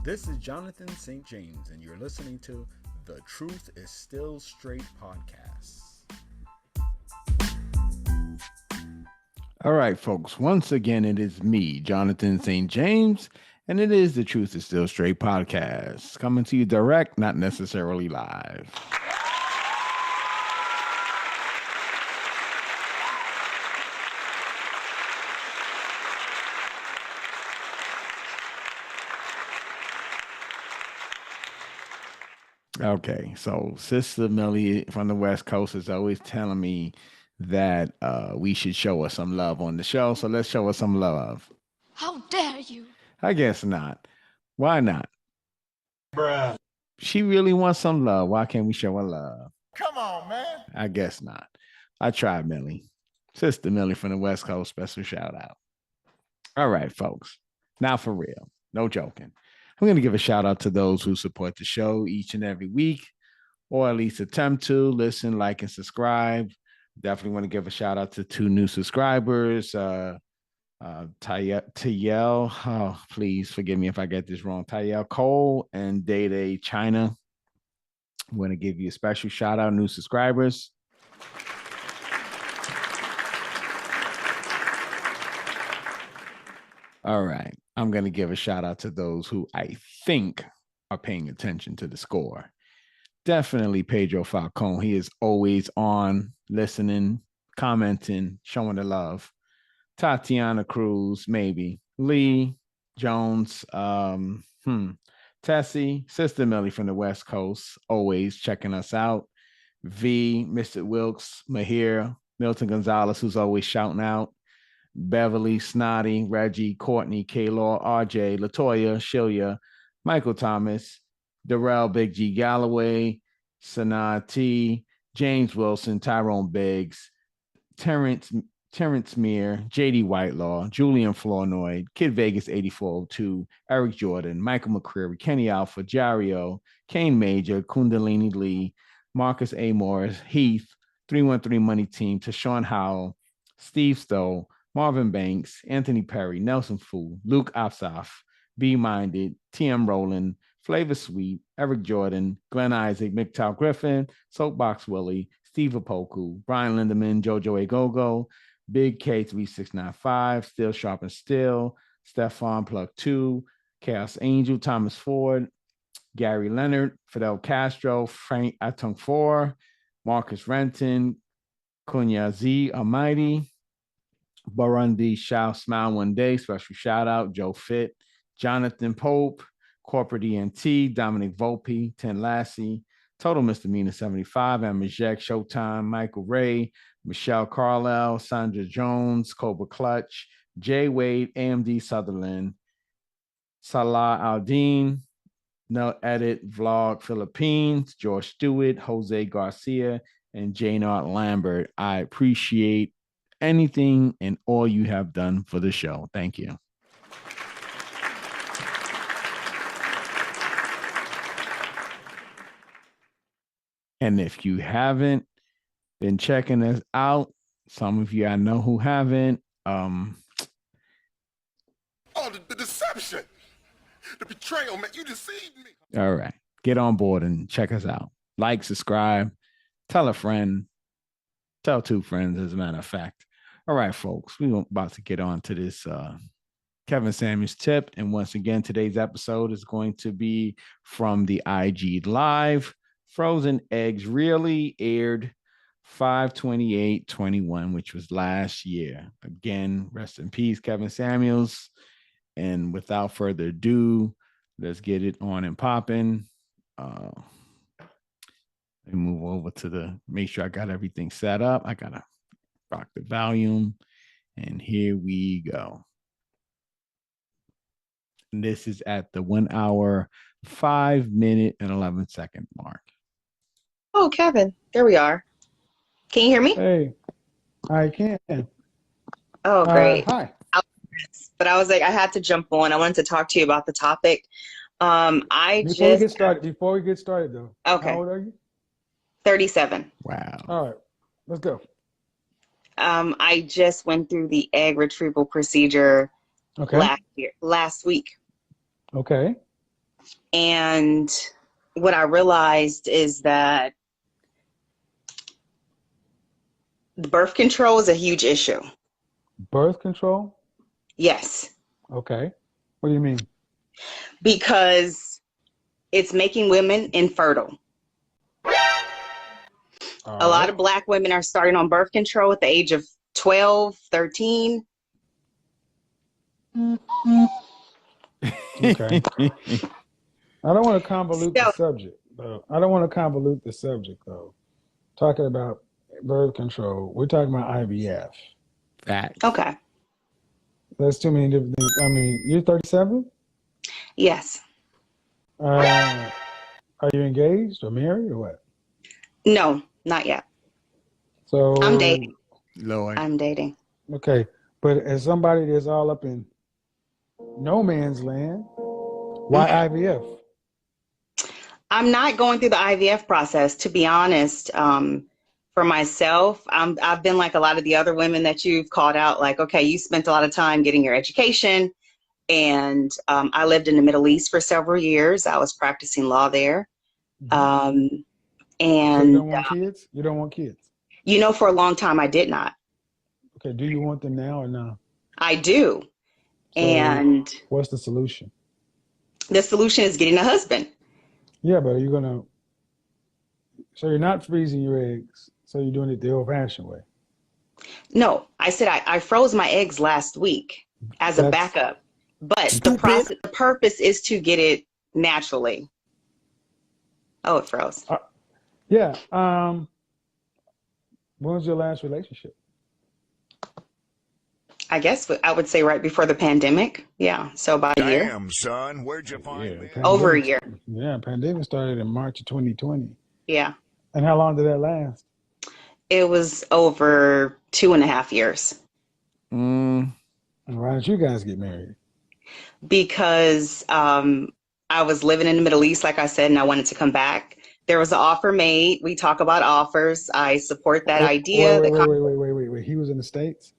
This is Jonathan St. James, and you're listening to The Truth is Still Straight podcast. All right, folks. Once again, it is me, Jonathan St. James, and it is The Truth is Still Straight podcast, coming to you direct, not necessarily live. Okay, so Sister Millie from the West Coast is always telling me that we should show her some love on the show. So let's show her some love. How dare you? I guess not. Why not? Bruh. She really wants some love. Why can't we show her love? Come on, man. I guess not. I tried, Millie. Sister Millie from the West Coast, special shout out. All right, folks. Now for real. No joking. I'm going to give a shout out to those who support the show each and every week, or at least attempt to listen, like, and subscribe. Definitely want to give a shout out to 2 new subscribers. Tayel, oh, please forgive me if I get this wrong. Tayel Cole and Day China. I want to give you a special shout out, new subscribers. All right. I'm going to give a shout out to those who I think are paying attention to the score. Definitely Pedro Falcone. He is always on, listening, commenting, showing the love. Tatiana Cruz, maybe. Lee Jones, Tessie, Sister Millie from the West Coast, always checking us out. V, Mr. Wilkes, Mahir, Milton Gonzalez, who's always shouting out. Beverly, Snotty, Reggie, Courtney, K-Law, RJ, Latoya, Shilya, Michael Thomas, Darrell, Big G Galloway, Sanaa T, James Wilson, Tyrone Biggs, Terrence Meir, JD Whitelaw, Julian Flournoy, Kid Vegas 8402, Eric Jordan, Michael McCreary, Kenny Alpha, Jario, Kane Major, Kundalini Lee, Marcus A. Morris, Heath, 313 Money Team, Tashawn Howell, Steve Stowe, Marvin Banks, Anthony Perry, Nelson Fu, Luke Opsoff, Be Minded, TM Rowland, Flavor Sweet, Eric Jordan, Glenn Isaac, McTow Griffin, Soapbox Willie, Steve Apoku, Brian Lindeman, Jojo Agogo, Big K3695, Still Sharp and Still, Stefan Plug 2, Chaos Angel, Thomas Ford, Gary Leonard, Fidel Castro, Frank Atung 4, Marcus Renton, Kunya Z Almighty, Burundi, Shao Smile One Day, special shout out, Joe Fit, Jonathan Pope, Corporate ENT, Dominic Volpe, Ten Lassie, Total Misdemeanor 75, Amajek, Showtime, Michael Ray, Michelle Carlisle, Sandra Jones, Cobra Clutch, Jay Wade, AMD Sutherland, Salah Aldine, No Edit, Vlog Philippines, George Stewart, Jose Garcia, and Jaynard Lambert. I appreciate anything and all you have done for the show. Thank you. And if you haven't been checking us out, some of you I know who haven't. Oh, the deception, the betrayal, man. You deceived me. All right. Get on board and check us out. Like, subscribe, tell a friend, tell 2 friends, as a matter of fact. All right, folks, we're about to get on to this Kevin Samuels tip. And once again, today's episode is going to be from the IG Live. Frozen Eggs really aired 5/28/21, which was last year. Again, rest in peace, Kevin Samuels. And without further ado, let's get it on and popping. Let me move over to make sure I got everything set up. I got to rock the volume. And here we go. And this is at the 1 hour, 5 minute, and 11-second mark. Oh, Kevin, there we are. Can you hear me? Hey, I can. Oh, great. Hi. But I was like, I had to jump on. I wanted to talk to you about the topic. Before we get started though. Okay. How old are you? 37. Wow. All right, let's go. I just went through the egg retrieval procedure Okay. last week. Okay. And what I realized is that the birth control is a huge issue. Birth control? Yes. Okay. What do you mean? Because it's making women infertile. A lot of Black women are starting on birth control at the age of 12, 13. Okay. I don't want to convolute the subject, though. Talking about birth control, we're talking about IVF. Facts. Okay. That's too many different things. I mean, you're 37? Yes. Are you engaged or married or what? No, not yet. So I'm dating. Lord. I'm dating. Okay. But as somebody that's all up in no man's land, why IVF? I'm not going through the IVF process, to be honest. For myself, I've been like a lot of the other women that you've called out, like, okay, you spent a lot of time getting your education. And I lived in the Middle East for several years. I was practicing law there. And so you don't want kids? You don't want kids? You know, for a long time, I did not. Okay. Do you want them now or no? I do. So and what's the solution? The solution is getting a husband. Yeah, but so you're not freezing your eggs, so you're doing it the old-fashioned way. No, I said I froze my eggs last week as a backup, but the purpose is to get it naturally. Oh, it froze. Yeah. When was your last relationship? I guess I would say right before the pandemic. Yeah, so about a year. Damn, son, where'd you find me? Over a year. Yeah, pandemic started in March of 2020. Yeah. And how long did that last? It was over 2.5 years. And why did you guys get married? Because I was living in the Middle East, like I said, and I wanted to come back. There was an offer made. We talk about offers. I support that idea. Wait. He was in the States?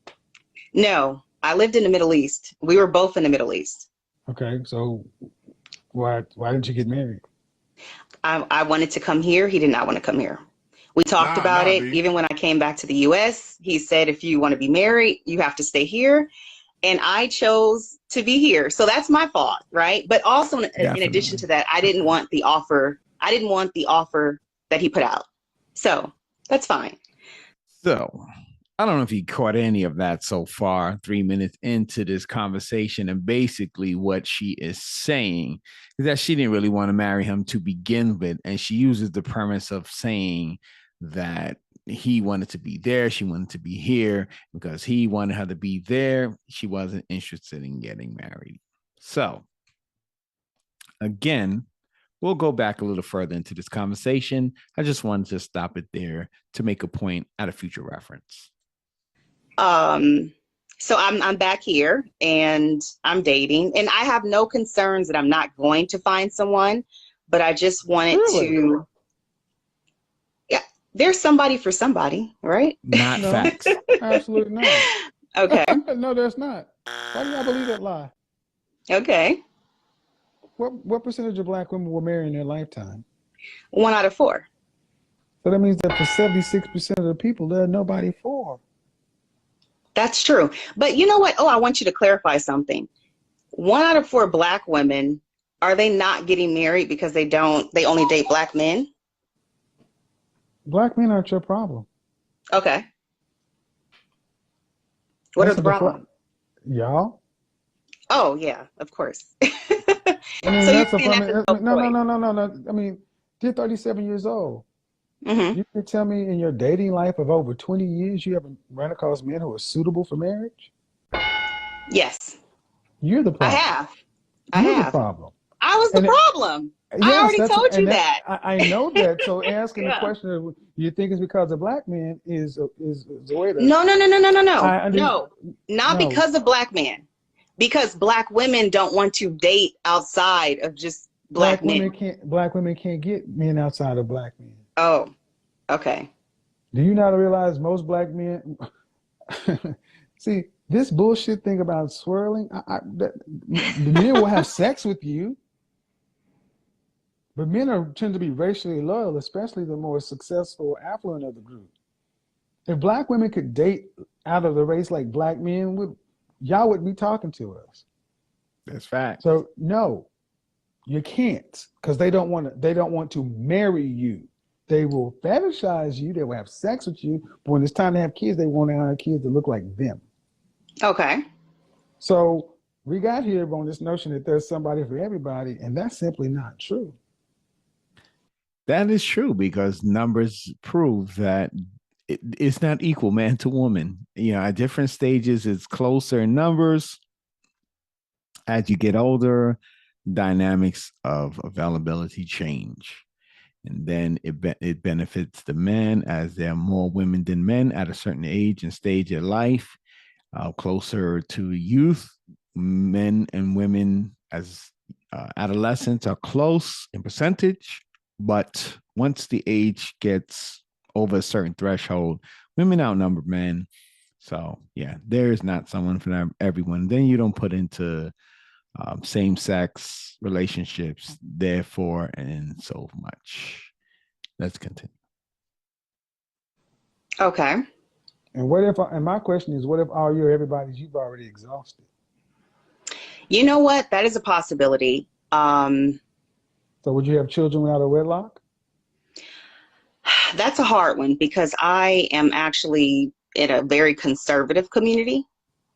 No, I lived in the Middle East. We were both in the Middle East. Okay, so why didn't you get married? I wanted to come here. He did not want to come here. We talked about it. Even when I came back to the U.S., he said, if you want to be married, you have to stay here. And I chose to be here. So that's my fault, right? But also, in addition to that, I didn't want the offer. I didn't want the offer that he put out. So that's fine. So I don't know if you caught any of that so far, 3 minutes into this conversation. And basically what she is saying is that she didn't really want to marry him to begin with. And she uses the premise of saying that he wanted to be there. She wanted to be here because he wanted her to be there. She wasn't interested in getting married. So again, we'll go back a little further into this conversation. I just wanted to stop it there to make a point at a future reference. So I'm back here and I'm dating, and I have no concerns that I'm not going to find someone, but I just wanted to. Yeah, there's somebody for somebody, right? Not facts. Absolutely not. Okay. No, there's not. Why do y'all believe that lie? Okay. What percentage of Black women were married in their lifetime? 1 out of 4. So that means that for 76% of the people, there's nobody for. That's true. But you know what? Oh, I want you to clarify something. 1 out of 4 Black women, are they not getting married because they only date Black men? Black men aren't your problem. Okay. What are the problems? Y'all? Oh, yeah, of course. I mean, so that's no. I mean, you're 37 years old. Mm-hmm. You can tell me in your dating life of over 20 years, you haven't run across men who are suitable for marriage? Yes. You're the problem. I have. You're the problem. I was the problem. Yes, I already told you that. I know that. So asking the question of, you think it's because of Black men is the way that. No. No, not because of Black men. Because Black women don't want to date outside of just Black men. Black women can't get men outside of Black men. Oh, okay. Do you not realize most Black men? See, this bullshit thing about swirling, the men will have sex with you. But men tend to be racially loyal, especially the more successful, affluent of the group. If black women could date out of the race like black men, y'all wouldn't be talking to us. That's fact. So no, you can't, because they don't want to marry you. They will fetishize you. They will have sex with you. But when it's time to have kids, they want to have kids that look like them. Okay. So we got here on this notion that there's somebody for everybody, and that's simply not true. That is true, because numbers prove that it's not equal man to woman. You know, at different stages, it's closer in numbers. As you get older, dynamics of availability change. And then it benefits the men as there are more women than men at a certain age and stage of life. Closer to youth, men and women as adolescents are close in percentage, but once the age gets over a certain threshold, women outnumber men. So yeah, there is not someone for everyone. Then you don't put into same-sex relationships, therefore, and so much. Let's continue. Okay. And what if? And my question is, what if all your everybody's you've already exhausted? You know what? That is a possibility. So would you have children without a wedlock? That's a hard one, because I am actually in a very conservative community.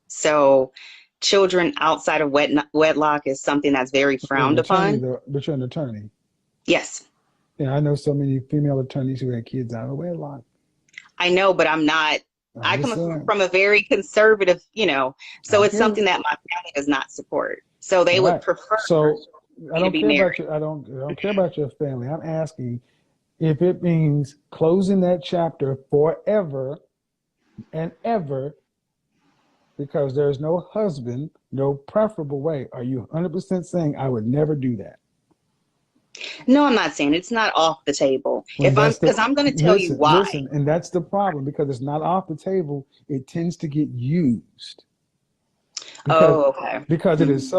So children outside of wedlock is something that's very frowned upon. But you're an attorney. Yes. Yeah, I know so many female attorneys who had kids out of wedlock. I know, but I'm not. I come from a very conservative, so it's something that my family does not support. So they would prefer. So I don't be care married. about I don't care about your family. I'm asking if it means closing that chapter forever and ever, because there's no husband, no preferable way. Are you 100% saying I would never do that? No, I'm not saying it's not off the table. Because I'm going to tell you why. Listen, and that's the problem, because it's not off the table. It tends to get used. Okay. Because it is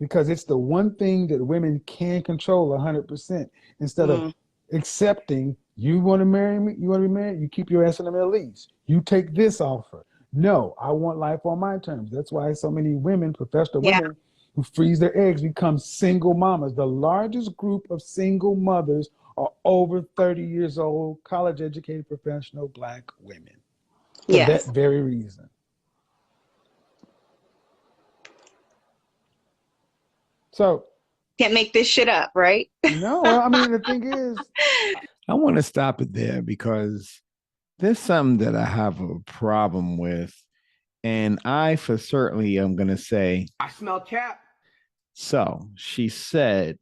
because it's the one thing that women can control 100%. Instead of accepting, you want to marry me, you want to be married, you keep your ass in the Middle East. You take this offer. No, I want life on my terms. That's why so many women, professional women, who freeze their eggs become single mamas. The largest group of single mothers are over 30 years old, college-educated, professional Black women. For that very reason. So can't make this shit up, right? No, I mean, the thing is, I want to stop it there, because there's something that I have a problem with. And I for certainly am going to say, I smell cap. So she said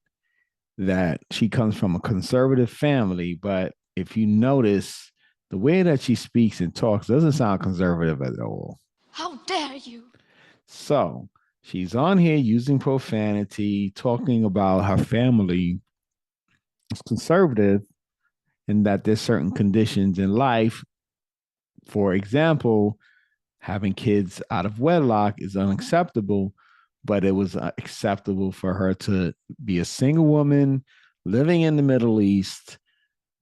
that she comes from a conservative family, but if you notice, the way that she speaks and talks doesn't sound conservative at all. How dare you? So she's on here using profanity, talking about her family is conservative and that there's certain conditions in life. For example, having kids out of wedlock is unacceptable, but it was acceptable for her to be a single woman living in the Middle East,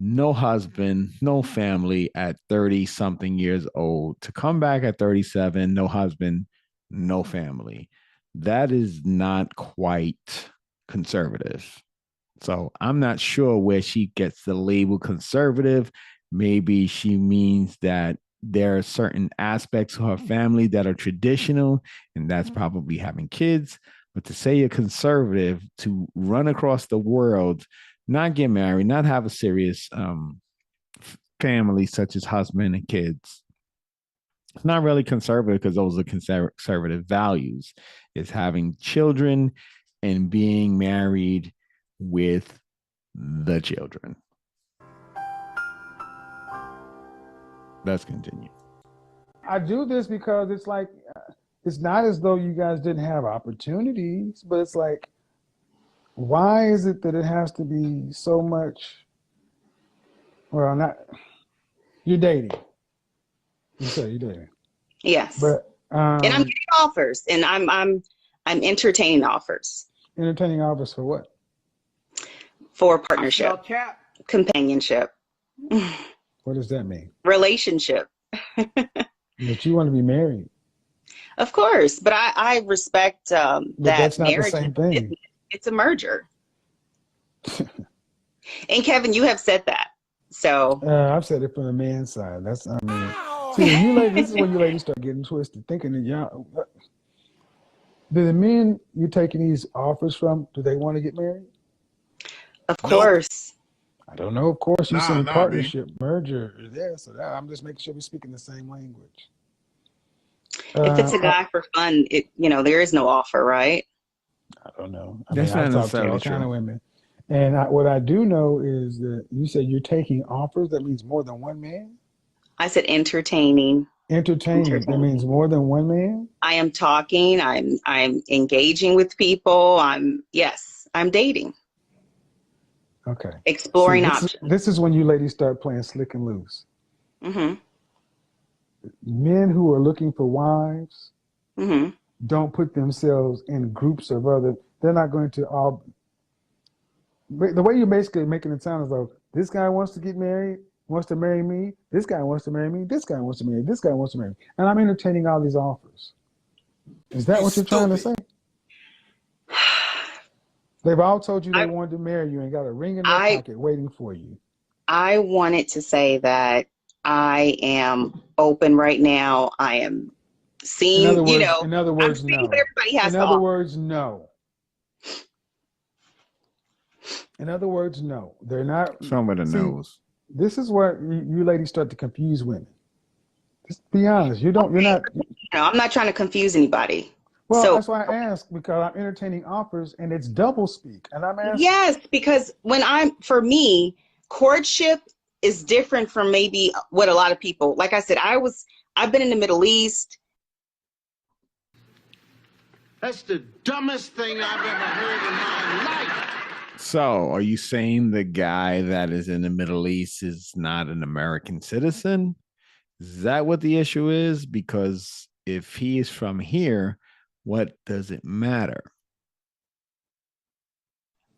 no husband, no family at 30 something years old, to come back at 37, no husband, no family. That is not quite conservative. So I'm not sure where she gets the label conservative. Maybe she means that there are certain aspects of her family that are traditional, and that's probably having kids. But to say you're conservative, to run across the world, not get married, not have a serious family such as husband and kids, it's not really conservative, because those are conservative values. It's having children and being married with the children. Let's continue. I do this because it's like, it's not as though you guys didn't have opportunities, but it's like, why is it that it has to be so much? Well, not, you're dating. You say you're dating. Yes. But and I'm getting offers, and I'm entertaining offers. Entertaining offers for what? for partnership, companionship, What does that mean? relationship. That you want to be married. Of course, but I respect But that that's not the marriage. same thing. It's a merger. And Kevin, you have said that. So I've said it from the man's side. See, when you ladies, this is when you ladies start getting twisted, thinking that y'all. Do the men you're taking these offers from, do they want to get married? of course. I don't know. Of course, you saying nah, partnership, merger, so I'm just making sure we're speaking the same language. If it's a guy for fun, there is no offer, right? I don't know. That's I not talk to all necessarily kind true. of women, and what I do know is that you said you're taking offers. That means more than one man. I said entertaining. Entertaining. That means more than one man. I am talking. I'm engaging with people. I'm dating, Okay. exploring See, options. this is when you ladies start playing slick and loose. Mm-hmm. Men who are looking for wives Mm-hmm. don't put themselves in groups of other. They're not going to all. The way you're basically making it sound as though this guy wants to get married, wants to marry me. This guy wants to marry me. This guy wants to marry. This guy wants to marry me. And I'm entertaining all these offers. Is that what you're trying to say? They've all told you they wanted to marry you and got a ring in their pocket waiting for you. I wanted to say that I am open right now. I am seeing, In other words, I'm seeing no. what everybody has In to other offer. words, no. In other words, no. They're not. Some of the no's. This is where you ladies start to confuse women. Just be honest. You're not. I'm not trying to confuse anybody. Well, So, that's why I ask, because I'm entertaining offers and it's double speak. And I'm asking. yes, because for me, courtship is different from maybe what a lot of people, like I said, I've been in the Middle East. That's the dumbest thing I've ever heard in my life. So, are you saying the guy that is in the Middle East is not an American citizen? Is that what the issue is? Because if he is from here, what does it matter?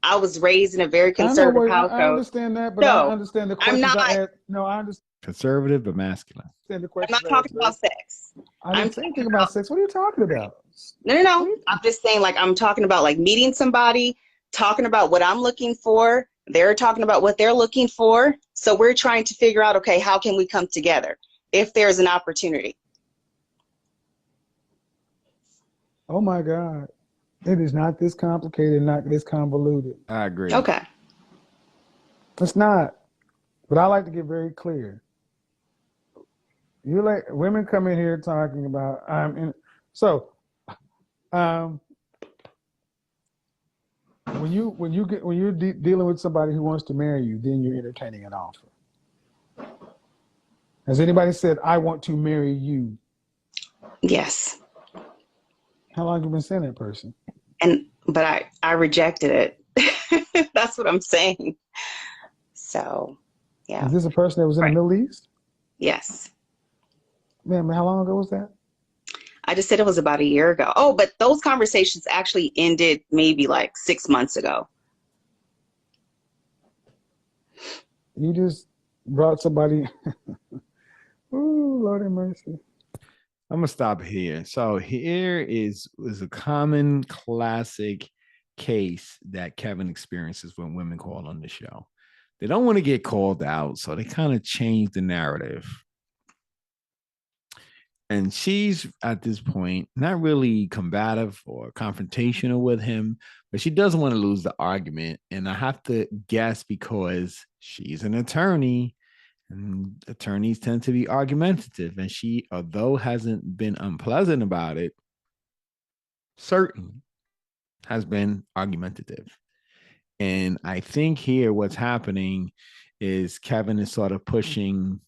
I was raised in a very conservative household. I understand that, but No, I understand the question. I'm not. I understand Conservative but masculine. the question. I'm not talking about sex. I didn't say anything about sex. What are you talking about? No. I'm just saying, I'm talking about meeting somebody, talking about what I'm looking for. They're talking about what they're looking for. So we're trying to figure out, okay, how can we come together if there's an opportunity? Oh my God. It is not this complicated, not this convoluted. I agree. Okay. It's not. But I like to get very clear. Women come in here talking about when you're dealing with somebody who wants to marry you, then you're entertaining an offer. Has anybody said, I want to marry you? Yes. How long have you been saying that person? But I rejected it. That's what I'm saying. So, yeah. Is this a person that was in the Middle East? Yes. Man, how long ago was that? I just said it was about a year ago. Oh, but those conversations actually ended maybe 6 months ago. You just brought somebody. Ooh, Lord have mercy. I'm gonna stop here. So here is a common classic case that Kevin experiences when women call on the show. They don't want to get called out, so they kind of change the narrative. And she's at this point not really combative or confrontational with him, but she doesn't want to lose the argument. And I have to guess because she's an attorney, and attorneys tend to be argumentative. And she, although hasn't been unpleasant about it, certainly has been argumentative. And I think here what's happening is Kevin is sort of pushing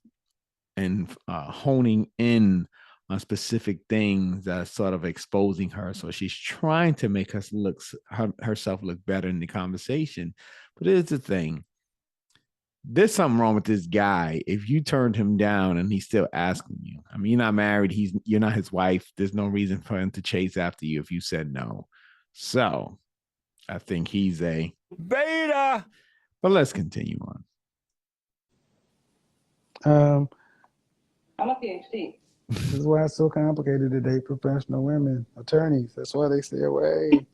and honing in on specific things that are sort of exposing her. So she's trying to make herself look better in the conversation. But here's the thing. There's something wrong with this guy. If you turned him down and he's still asking you, I mean, you're not married. You're not his wife. There's no reason for him to chase after you if you said no. So I think he's a beta. But let's continue on. I'm a PhD. This is why it's so complicated to date professional women, attorneys. That's why they stay away.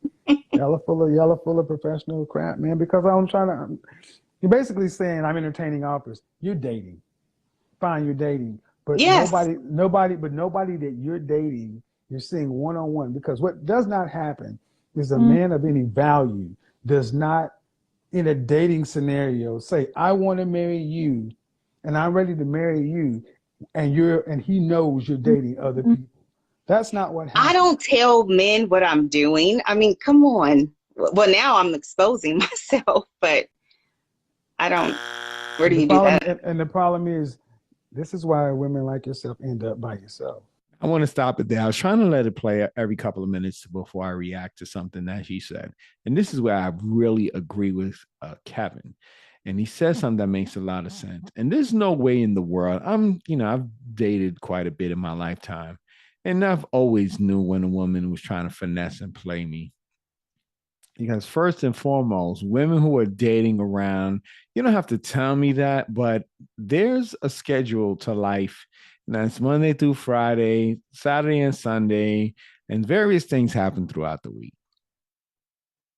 Y'all full of professional crap, man. Because you're basically saying I'm entertaining offers. You're dating. Fine, you're dating. But yes. nobody that you're dating, you're seeing one-on-one. Because what does not happen is a man of any value does not, in a dating scenario, say, I want to marry you and I'm ready to marry you, and he knows you're dating other people. That's not what happens. I don't tell men what I'm doing. I mean, come on. Well, now I'm exposing myself, but I don't. Where do you do that? And the problem is, this is why women like yourself end up by yourself. I want to stop it there. I was trying to let it play every couple of minutes before I react to something that he said. And this is where I really agree with Kevin. And he says something that makes a lot of sense. And there's no way in the world. I've dated quite a bit in my lifetime. And I've always knew when a woman was trying to finesse and play me. Because first and foremost, women who are dating around, you don't have to tell me that, but there's a schedule to life. And that's Monday through Friday, Saturday and Sunday, and various things happen throughout the week.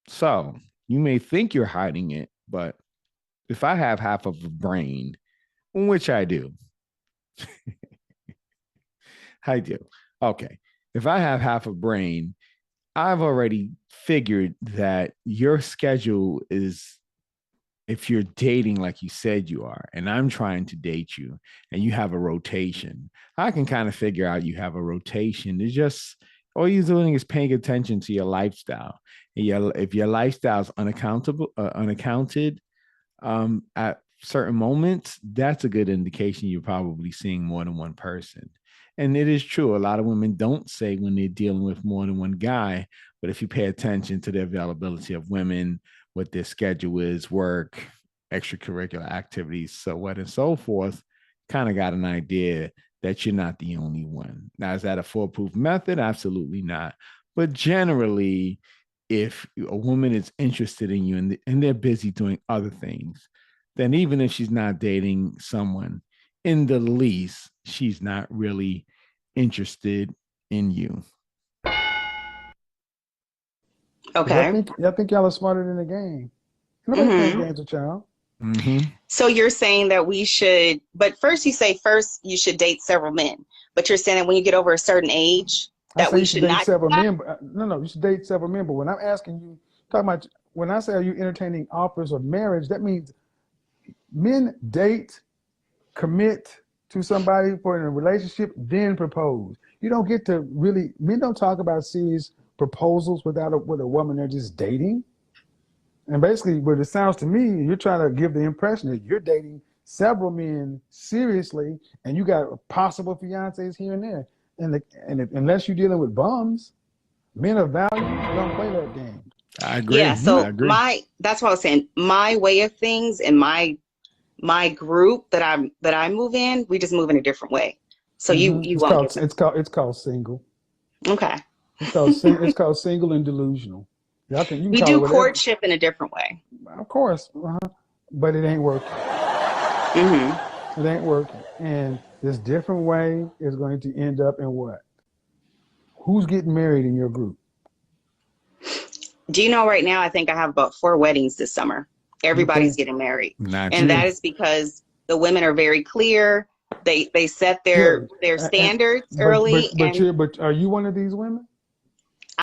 So you may think you're hiding it, but if I have half of a brain, which I do, I do. Okay. If I have half a brain, I've already figured that your schedule is, if you're dating like you said you are, and I'm trying to date you, and you have a rotation, I can kind of figure out you have a rotation. It's just, all you're doing is paying attention to your lifestyle. If your lifestyle is unaccounted at certain moments, that's a good indication you're probably seeing more than one person. And it is true. A lot of women don't say when they're dealing with more than one guy, but if you pay attention to the availability of women, what their schedule is, work, extracurricular activities, so on and so forth, kind of got an idea that you're not the only one. Now, is that a foolproof method? Absolutely not. But generally, if a woman is interested in you and they're busy doing other things, then even if she's not dating someone, in the least, she's not really interested in you. Okay. I think y'all are smarter than the game. Nobody plays games with y'all. So you're saying that we should, but first you should date several men. But you're saying that when you get over a certain age, that we should not date several men. No, you should date several men. But when I'm asking you, talking about, when I say are you entertaining offers of marriage, that means men date, commit to somebody for in a relationship, then propose. You don't get to really, men don't talk about serious proposals with a woman they're just dating. And basically what it sounds to me, you're trying to give the impression that you're dating several men seriously and you got possible fiancés here and there. And unless you're dealing with bums, men of value don't play that game. I agree. Yeah, so that's what I was saying. My way of things and my group that I move in, we just move in a different way. So it's called single. Okay. It's called single and delusional. We do courtship in a different way. Of course, but it ain't working. It ain't working, and this different way is going to end up in what? Who's getting married in your group? Do you know right now? I think I have about 4 weddings this summer. Everybody's getting married, that is because the women are very clear. They set their standards early. But are you one of these women?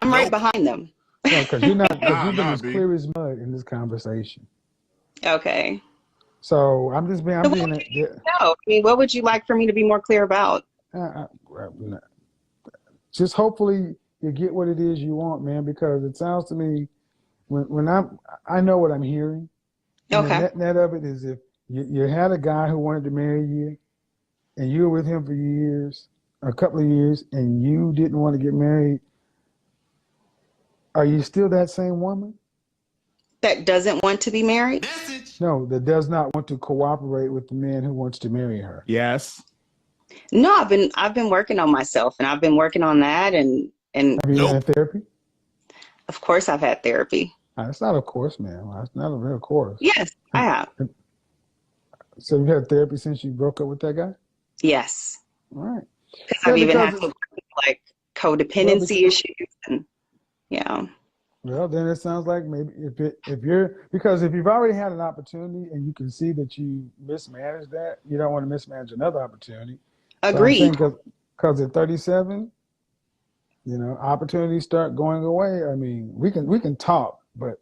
I'm right behind them. No, because you're not. You've been as clear as mud in this conversation. Okay. So I'm just being. I mean, what would you like for me to be more clear about? Just hopefully you get what it is you want, man. Because it sounds to me, when I know what I'm hearing. Okay. The net of it is if you had a guy who wanted to marry you, and you were with him for years, a couple of years, and you didn't want to get married. Are you still that same woman? That doesn't want to be married? No, that does not want to cooperate with the man who wants to marry her. Yes. No, I've been working on myself, and I've been working on that, and have you had therapy? Of course, I've had therapy. It's not a course, man. It's not a real course. Yes, I have. So you had therapy since you broke up with that guy? Yes. All right. Because Yeah, I've even had because to work with, like, codependency issues, and yeah. well, then it sounds like maybe if you've already had an opportunity and you can see that you mismanaged that, you don't want to mismanage another opportunity. So I'm saying Agreed. because at 37, opportunities start going away. I mean, we can talk, but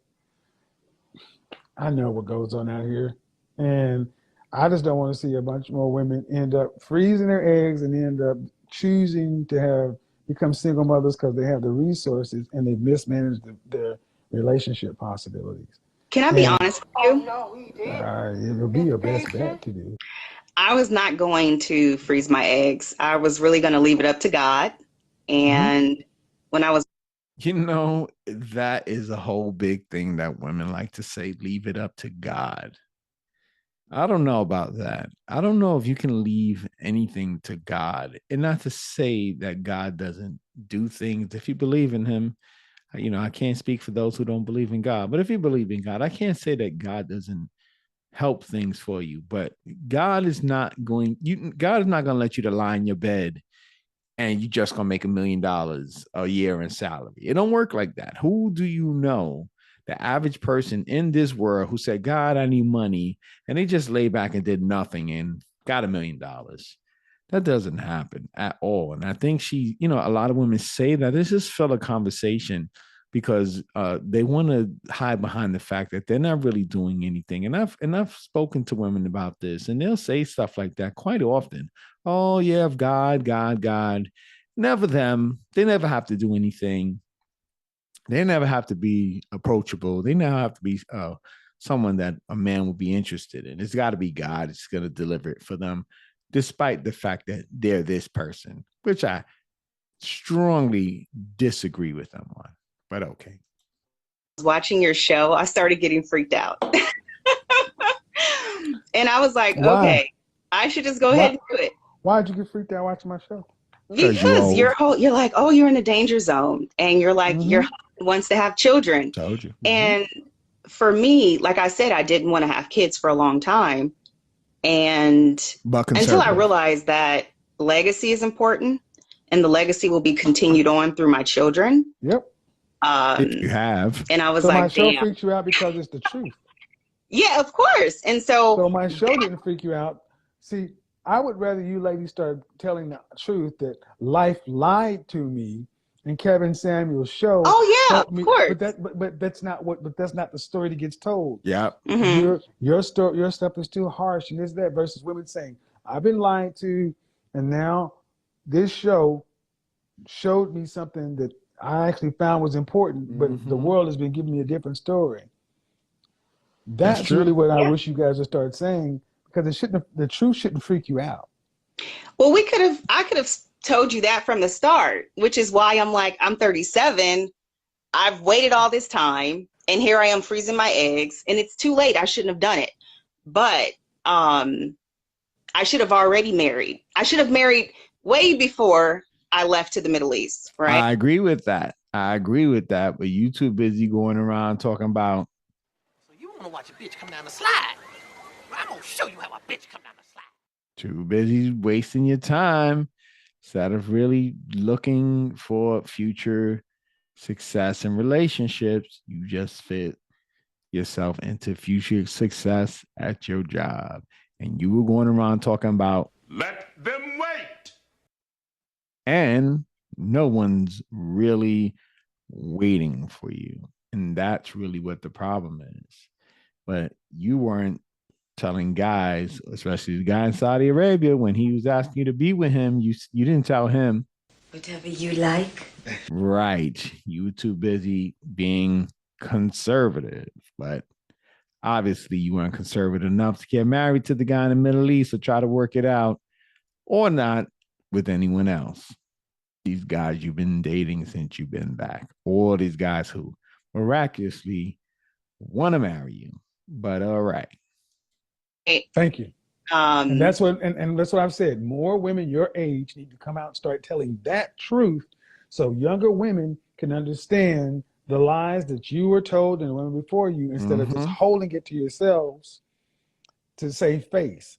I know what goes on out here, and I just don't want to see a bunch more women end up freezing their eggs and end up choosing to become single mothers because they have the resources and they've mismanaged their relationship possibilities. Can I be honest with you? It'll be your best bet to do. I was not going to freeze my eggs. I was really going to leave it up to God. And when I was, that is a whole big thing that women like to say, leave it up to God. I don't know about that. I don't know if you can leave anything to God. And not to say that God doesn't do things. If you believe in him, I can't speak for those who don't believe in God. But if you believe in God, I can't say that God doesn't help things for you. But God is not going to let you to lie in your bed and you just gonna make $1 million a year in salary. It don't work like that. Who do you know, the average person in this world, who said, God, I need money, and they just lay back and did nothing and got $1 million? That doesn't happen at all. And I think a lot of women say that. This is fill a conversation because they want to hide behind the fact that they're not really doing anything. And I've spoken to women about this, and they'll say stuff like that quite often. Oh, yeah, God. Never them. They never have to do anything. They never have to be approachable. They never have to be someone that a man will be interested in. It's got to be God. It's going to deliver it for them, despite the fact that they're this person, which I strongly disagree with them on. But okay. Watching your show, I started getting freaked out. And I was like, Why? okay, I should just go ahead and do it. Why did you get freaked out watching my show? Because you're like, oh, you're in a danger zone. And you're like, your husband wants to have children. Told you. And for me, like I said, I didn't want to have kids for a long time. And until I realized that legacy is important and the legacy will be continued on through my children. Yep. If you have. And I was so like, my show damn. freaks you out because it's the truth. Yeah, of course. And so my show didn't freak you out. See, I would rather you ladies start telling the truth that life lied to me and Kevin Samuel's show. Oh yeah, of course. But that's not the story that gets told. Yeah. Your story, your stuff is too harsh and this, that, versus women saying, I've been lied to, and now this show showed me something that I actually found was important, but the world has been giving me a different story. That's really what I wish you guys would start saying, because the truth shouldn't freak you out. Well, I could have told you that from the start, which is why I'm like, I'm 37. I've waited all this time and here I am freezing my eggs and it's too late. I shouldn't have done it. But I should have already married. I should have married way before I left to the Middle East, right? I agree with that. But you too busy going around talking about. So you want to watch a bitch come down the slide? Well, I'm going to show you how a bitch come down the slide. Too busy wasting your time instead of really looking for future success in relationships. You just fit yourself into future success at your job. And you were going around talking about, let them wait. And no one's really waiting for you. And that's really what the problem is. But you weren't telling guys, especially the guy in Saudi Arabia, when he was asking you to be with him, you didn't tell him. Whatever you like. Right. You were too busy being conservative. But obviously you weren't conservative enough to get married to the guy in the Middle East or try to work it out, or not with anyone else. These guys you've been dating since you've been back, or these guys who miraculously want to marry you. But all right. Thank you. And that's what I've said. More women your age need to come out and start telling that truth so younger women can understand the lies that you were told and the women before you, instead of just holding it to yourselves to save face.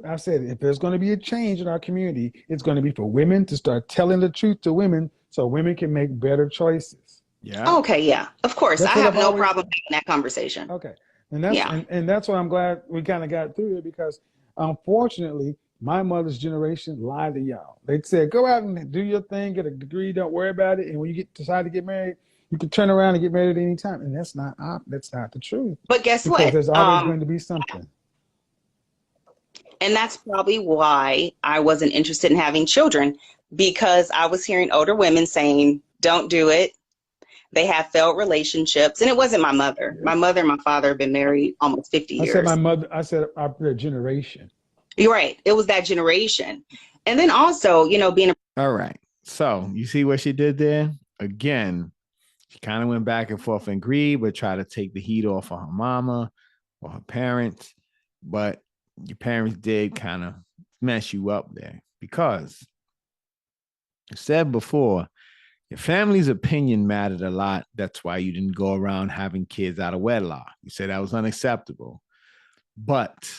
I said, if there's going to be a change in our community, it's going to be for women to start telling the truth to women so women can make better choices. Yeah. Okay, yeah. Of course. That's I what have I've no always- problem having that conversation. Okay. And that's Yeah. and that's why I'm glad we kind of got through it, because unfortunately, my mother's generation lied to y'all. They said, go out and do your thing, get a degree, don't worry about it. And when you decide to get married, you can turn around and get married at any time. And that's not the truth. But guess Because what? there's always going to be something. And that's probably why I wasn't interested in having children, because I was hearing older women saying, don't do it. They have failed relationships. And it wasn't my mother. My mother and my father have been married almost 50 years. I said my mother, I said our generation. You're right. It was that generation. And then also, you know, being a All right. So you see what she did there? Again, she kind of went back and forth and agreed, but tried to take the heat off of her mama or her parents. But your parents did kind of mess you up there, because I said before, your family's opinion mattered a lot. That's why you didn't go around having kids out of wedlock. You said that was unacceptable. But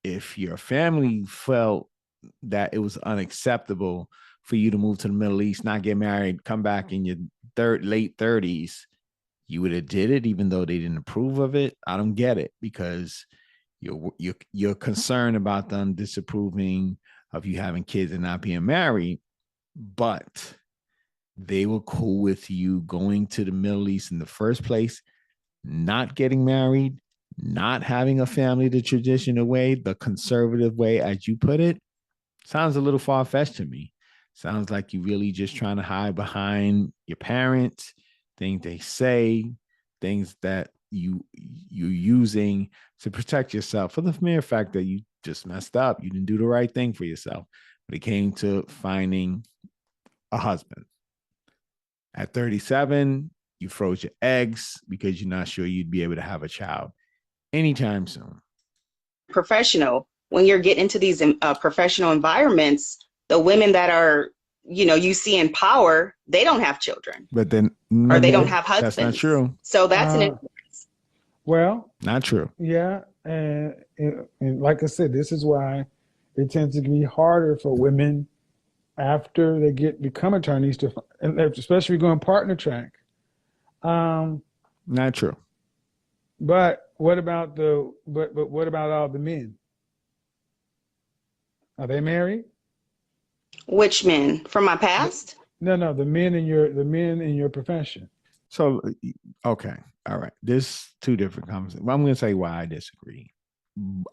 if your family felt that it was unacceptable for you to move to the Middle East, not get married, come back in your late 30s, you would have did it even though they didn't approve of it. I don't get it, because you're concerned about them disapproving of you having kids and not being married, but they were cool with you going to the Middle East in the first place, not getting married, not having a family the traditional way, the conservative way, as you put it. Sounds a little far-fetched to me. Sounds like you really just trying to hide behind your parents, things they say, things that you're using to protect yourself for the mere fact that you just messed up. You didn't do the right thing for yourself. But it came to finding a husband. At 37, you froze your eggs because you're not sure you'd be able to have a child anytime soon. professional, when you're getting into these professional environments, the women that are, you know, you see in power, they don't have children. But then, or they don't have husbands. That's not true. So that's an Well, not true. Yeah, and like I said, this is why it tends to be harder for women after they become attorneys to, and especially going partner track. Not true. But what about what about all the men? Are they married? Which men from my past? No, the men in your profession. So, okay. All right. There's two different conversations. Well, I'm going to say why I disagree.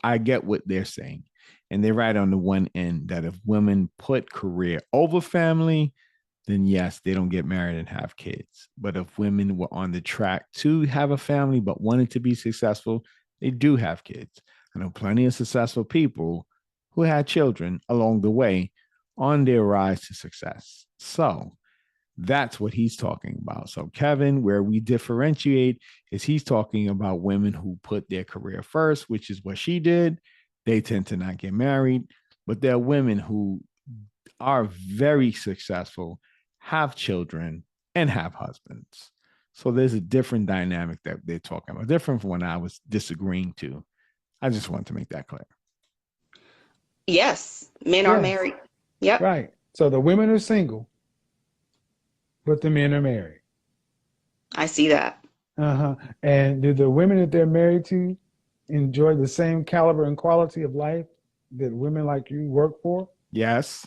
I get what they're saying. And they're right on the one end that if women put career over family, then yes, they don't get married and have kids. But if women were on the track to have a family but wanted to be successful, they do have kids. I know plenty of successful people who had children along the way on their rise to success. So that's what he's talking about. So Kevin, where we differentiate is he's talking about women who put their career first, which is what she did. They tend to not get married, but there are women who are very successful, have children, and have husbands. So there's a different dynamic that they're talking about, different from when I was disagreeing to. I just wanted to make that clear. Yes, men are married. Yep. Right. So the women are single, but the men are married. I see that. And do the women that they're married to enjoy the same caliber and quality of life that women like you work for? Yes.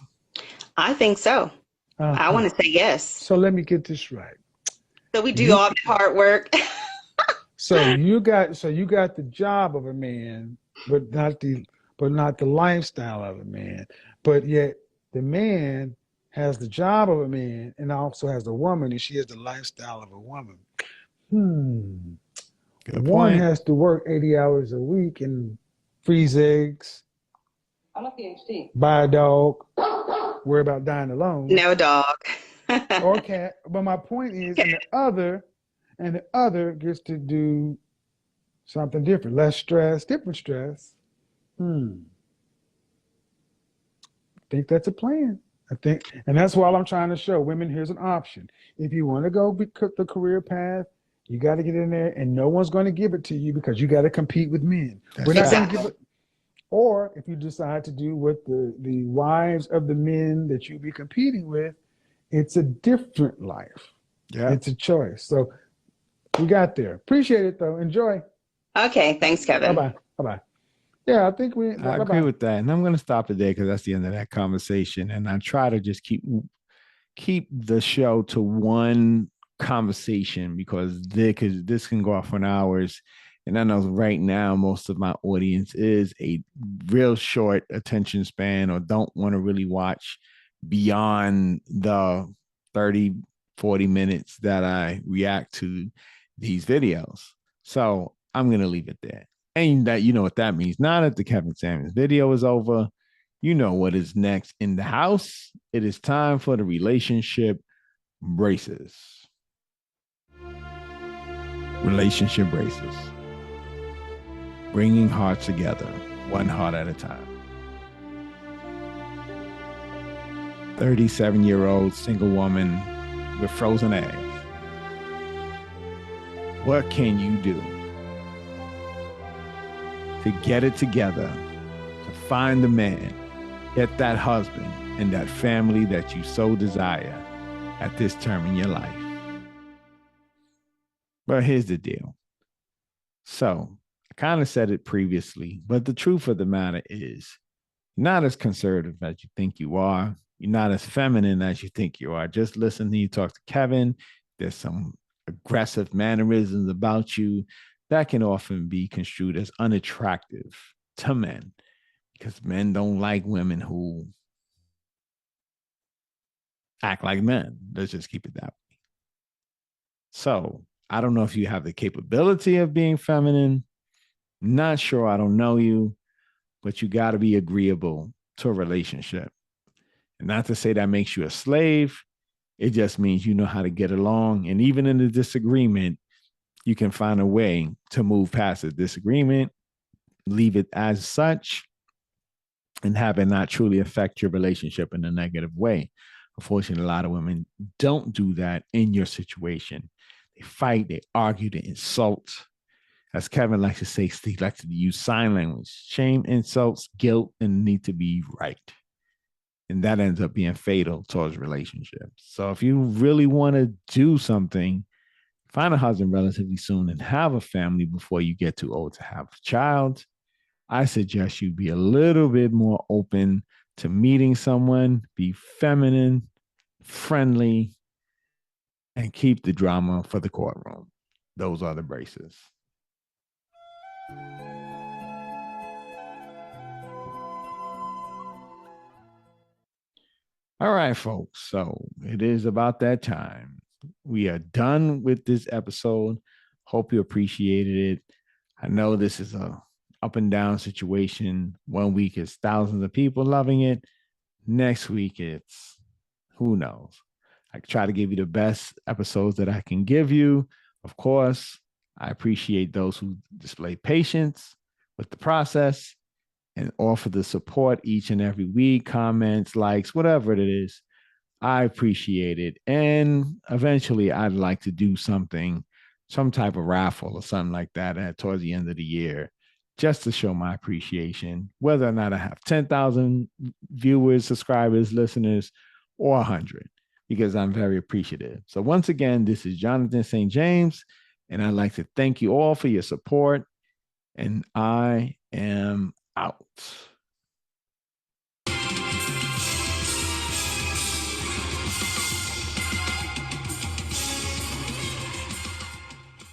I think so. I want to say yes. So let me get this right. So we do all the hard work. So you got the job of a man, but not the lifestyle of a man. But yet the man has the job of a man and also has a woman, and she has the lifestyle of a woman. Good One point. has to work 80 hours a week and freeze eggs, I'm a PhD. buy a dog, worry about dying alone. No dog. Or cat. But my point is, and the other gets to do something different, less stress, different stress. I think that's a plan. And that's why I'm trying to show women, here's an option. If you want to go the career path You got to get in there, and no one's going to give it to you because you got to compete with men. We're not going to give it. Or if you decide to do what the wives of the men that you be competing with, it's a different life. Yeah. It's a choice. So we got there. Appreciate it, though. Enjoy. Okay. Thanks, Kevin. Bye-bye. Bye-bye. Yeah, I think I agree with that. And I'm going to stop today because that's the end of that conversation. And I try to just keep the show to one conversation because this can go off for hours. And I know right now most of my audience is a real short attention span or don't want to really watch beyond the 30, 40 minutes that I react to these videos. So I'm going to leave it there. And that, you know what that means. Now that the Kevin Samuels video is over, you know what is next in the house. It is time for the relationship braces. Relationship braces. Bringing hearts together, one heart at a time. 37-year-old single woman with frozen eggs. What can you do to get it together, to find the man, get that husband and that family that you so desire at this term in your life? But here's the deal. So I kind of said it previously, but the truth of the matter is you're not as conservative as you think you are. You're not as feminine as you think you are. Just listen to you talk to Kevin. There's some aggressive mannerisms about you that can often be construed as unattractive to men because men don't like women who act like men. Let's just keep it that way. So I don't know if you have the capability of being feminine. Not sure. I don't know you, but you got to be agreeable to a relationship. And not to say that makes you a slave. It just means you know how to get along. And even in the disagreement, you can find a way to move past the disagreement, leave it as such, and have it not truly affect your relationship in a negative way. Unfortunately, a lot of women don't do that in your situation. They fight, they argue, they insult. As Kevin likes to say, he likes to use sign language. Shame, insults, guilt, and need to be right. And that ends up being fatal towards relationships. So if you really want to do something, find a husband relatively soon and have a family before you get too old to have a child. I suggest you be a little bit more open to meeting someone, be feminine, friendly, and keep the drama for the courtroom. Those are the braces. All right, folks. So it is about that time. We are done with this episode. Hope you appreciated it. I know this is a up and down situation. 1 week is thousands of people loving it. Next week, it's who knows. I try to give you the best episodes that I can give you. Of course, I appreciate those who display patience with the process and offer the support each and every week, comments, likes, whatever it is. I appreciate it. And eventually I'd like to do something, some type of raffle or something like that towards the end of the year, just to show my appreciation, whether or not I have 10,000 viewers, subscribers, listeners, or 100, because I'm very appreciative. So once again, this is Jonathan St. James, and I'd like to thank you all for your support, and I am out.